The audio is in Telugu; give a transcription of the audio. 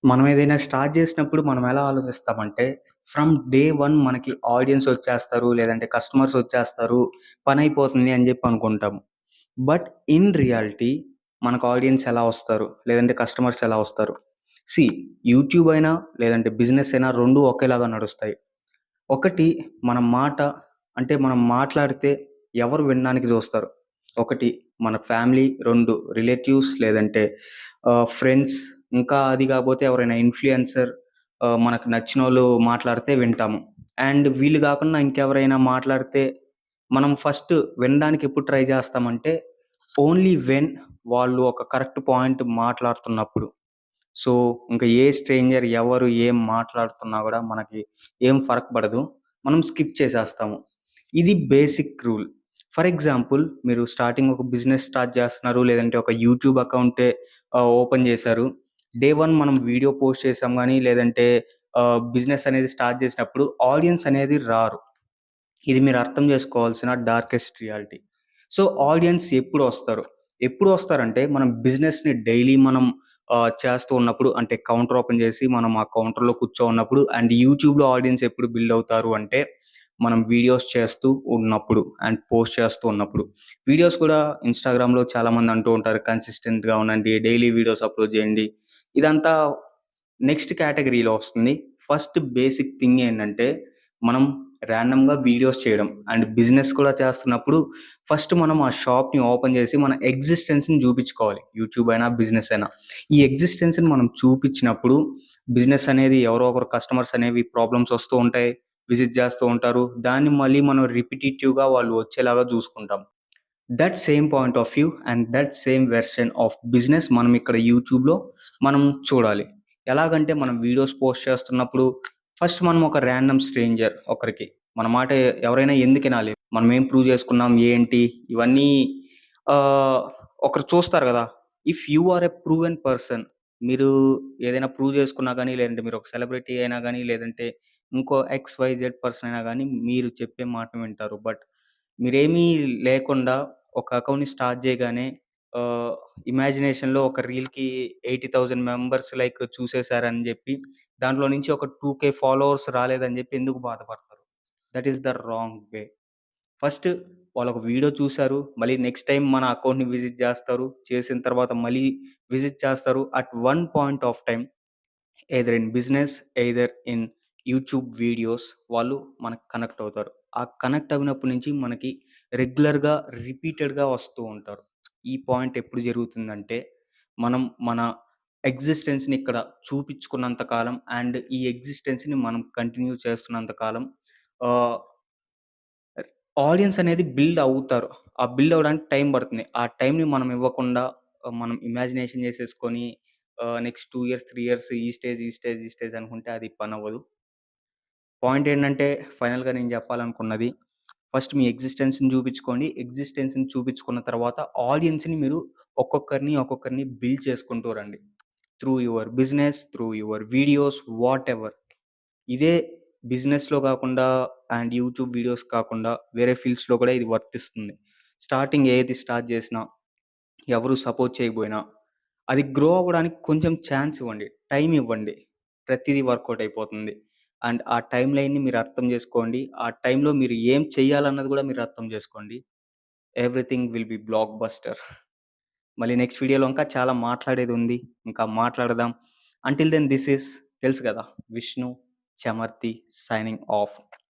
మనం ఏదైనా స్టార్ట్ జేసినప్పుడు మనం ఎలా ఆలోచిస్తామంటే, ఫ్రమ్ డే 1 మనకి ఆడియన్స్ ఒచ్చేస్తారు, లేదంటే కస్టమర్స్ ఒచ్చేస్తారు, పనైపోతుంది అని జెప్పి అనుకుంటాము. బట్ ఇన్ రియాలిటీ మనకు ఆడియన్స్ ఎలా వస్తారు? లేదంటే కస్టమర్స్ ఎలా వస్తారు? సీ యూట్యూబ్ అయినా, లేదంటే బిజినెస్ అయినా 2 ఒకేలాగా నడుస్తాయి. ఒకటి మన మాట అంటే మనం మాట్లాడితే ఎవరు వినడానికి జూస్తారు? ఒకటి మన ఫ్యామిలీ, 2 రిలేటివ్స్ లేదంటే ఫ్రెండ్స్, ఇంకా అది గాకపోతే ఎవరైనా ఇన్‌ఫ్లుయెన్సర్ మనకు నచ్చినోళ్ళు మాట్లాడితే వింటాము. అండ్ వీళ్ళు గాకుండా ఇంకెవరైనా మాట్లాడితే మనం ఫస్ట్ వినడానికి ఎప్పుడు ట్రై జేస్తామంటే, ఓన్లీ వెన్ వాళ్ళు ఒక కరెక్ట్ పాయింట్ మాట్లాడుతున్నప్పుడు. సో, ఇంక ఏ స్ట్రేంజర్ ఎవరు ఏం మాట్లాడుతున్నా గూడా మనకి ఏం ఫరక్ పడదు. మనం స్కిప్ చేసేస్తాము. ఇది బేసిక్ రూల్. ఫర్ ఎగ్జాంపుల్ మీరు స్టార్టింగ్ ఒక బిజినెస్ స్టార్ట్ జేస్తున్నారు. లేదంటే ఒక యూట్యూబ్ అకౌంటే ఓపెన్ జేశారు. డే 1 మనం వీడియో పోస్ట్ చేసాం గానీ, లేదంటే బిజినెస్ అనేది స్టార్ట్ జేసినప్పుడు ఆడియన్స్ అనేది రారు. ఇది మీరు అర్థం చేసుకోవాల్సిన డార్కెస్ట్ రియాలిటీ. సో, ఆడియన్స్ ఎప్పుడొస్తారు? ఎప్పుడొస్తారంటే, మనం బిజినెస్‌ని డైలీ మనం చేస్తూ ఉన్నప్పుడు అంటే కౌంటర్ ఓపెన్ చేసి మనం ఆ కౌంటర్‌లో కూర్చోన్నప్పుడు అండ్ యూట్యూబ్‌లో ఆడియన్స్ ఎప్పుడు బిల్డ్ అవుతారు అంటే, మనం వీడియోస్ చేస్తూ ఉన్నప్పుడు అండ్ పోస్ట్ చేస్తూ ఉన్నప్పుడు. వీడియోస్ కూడా ఇన్‌స్టాగ్రామ్‌లో చాలామంది అంటూ ఉంటారు కన్సిస్టెంట్‌గా ఉండండి, డైలీ వీడియోస్ అప్‌లోడ్ చేయండి. ఇదంతా నెక్స్ట్ కేటగరీలో వస్తుంది. ఫస్ట్ బేసిక్ థింగ్ ఏంటంటే, మనం ర్యాండమ్‌గా వీడియోస్ చేయడం అండ్ బిజినెస్ కూడా చేస్తున్నప్పుడు ఫస్ట్ మనం ఆ షాప్‌ని ఓపెన్ చేసి మన ఎగ్జిస్టెన్స్‌ని చూపించుకోవాలి. యూట్యూబ్ అయినా, బిజినెస్ అయినా. ఈ ఎగ్జిస్టెన్స్‌ని మనం చూపించినప్పుడు బిజినెస్ అనేది ఎవరో ఒకరు కస్టమర్స్ అనేవి ప్రాబ్లమ్స్ వస్తూ ఉంటాయి. విజిట్ చేస్తూ ఉంటారు. దాన్ని మళ్ళీ మనం రిపిటిటివ్‌గా వాళ్ళు వచ్చేలాగా చూసుకుంటాం. That same point of view and that same version of business మనం ఇక్కడ యూట్యూబ్‌లో మనం చూడాలి. ఎలాగంటే మనం వీడియోస్ పోస్ట్ చేస్తున్నప్పుడు ఫస్ట్ మనం ఒక ర్యాండమ్ స్ట్రేంజర్ ఒకరికి మన మాట ఎవరైనా ఎందుకినాలి? మనం ఏం ప్రూవ్ చేసుకున్నాం? ఏంటి? ఇవన్నీ ఆహ్, ఒకరు చూస్తారు గదా! If you are a proven person మీరు ఏదైనా ప్రూవ్ చేసుకున్నా గానీ, లేదంటే మీరు ఒక సెలబ్రిటీ అయినా గానీ, లేదంటే ఇంకో ఎక్స్, వై, జెడ్ పర్సన్ అయినా గానీ, మీరు చెప్పే మాట వింటారు. బట్ మీరేమీ లేకుండా ఒక అకౌంట్‌ని స్టార్ట్ జేయగానే ఆహ్, ఇమాజినేషన్‌లో ఒక రీల్‌కి 80,000 మెంబర్స్ లైక్ చూసేసారని జెప్పి, దాంట్లో నుంచి ఒక 2,000 ఫాలోవర్స్ రాలేదని జెప్పి ఎందుకు బాధపడతారు? That is the wrong way. First వాళ్ళొక వీడియో చూసారు. మళ్ళీ నెక్స్ట్ టైమ్ మన అకౌంట్‌ని విజిట్ జేస్తారు. చేసిన తర్వాత మళ్ళీ విజిట్ చేస్తారు. At one point of time either in business, either in YouTube videos వాళ్ళు మనకు కనెక్ట్ అవుతారు. ఆ కనెక్ట్ అవినప్పటి నుంచి మనకి రెగ్యులర్‌గా, రిపీటెడ్‌గా వస్తూ ఉంటారు. ఈ పాయింట్ ఎప్పుడు జరుగుతుందంటే, మనం మన ఎగ్జిస్టెన్స్‌ని ఇక్కడ చూపించుకున్నంత కాలం అండ్ ఈ ఎగ్జిస్టెన్స్‌ని మనం కంటిన్యూ చేస్తున్నంత కాలం ఆహ్, ఆడియన్స్ అనేది బిల్డ్ అవుతారు. ఆ బిల్డ్ అవ్వడానికి టైం పడుతుంది. ఆ టైంని మనం ఇవ్వకుండా మనం ఇమాజినేషన్ చేసేసుకొని నెక్స్ట్ 2 ఇయర్స్, 3 ఇయర్స్ ఈ స్టేజ్, ఈ స్టేజ్, ఈ స్టేజ్ అనుకుంటే అది పనవ్వదు. పాయింట్ ఏంటంటే ఫైనల్‌గా నేను చెప్పాలనుకున్నది ఫస్ట్ మీ ఎగ్జిస్టెన్స్‌ని చూపించుకోండి. ఎగ్జిస్టెన్స్‌ని చూపించుకున్న తర్వాత ఆడియన్స్‌ని మీరు ఒక్కొక్కరిని బిల్డ్ చేసుకుంటూ రండి. Through your business, through your videos whatever. ఇదే బిజినెస్‌లో కాకుండా అండ్ యూట్యూబ్ వీడియోస్ కాకుండా వేరే ఫీల్డ్స్‌లో కూడా ఇది వర్తిస్తుంది. స్టార్టింగ్ ఏది స్టార్ట్ చేసినా, ఎవరు సపోర్ట్ చేయకపోయినా, అది గ్రో అవ్వడానికి కొంచెం ఛాన్స్ ఇవ్వండి. టైమ్ ఇవ్వండి. ప్రతీదీ వర్కౌట్ అయిపోతుంది. అండ్ ఆ టైమ్ లైన్‌ని మీరు అర్థం చేసుకోండి. ఆ టైమ్‌లో మీరు ఏం చేయాలన్నది కూడా మీరు అర్థం చేసుకోండి. Everything will be blockbuster. మళ్ళీ నెక్స్ట్ వీడియోలో ఇంకా చాలా మాట్లాడేదుంది. ఇంకా మాట్లాడదాం. అంటిల్ దెన్ దిస్ ఈస్ తెలుసు కదా! Vishnu Chamarthi signing off.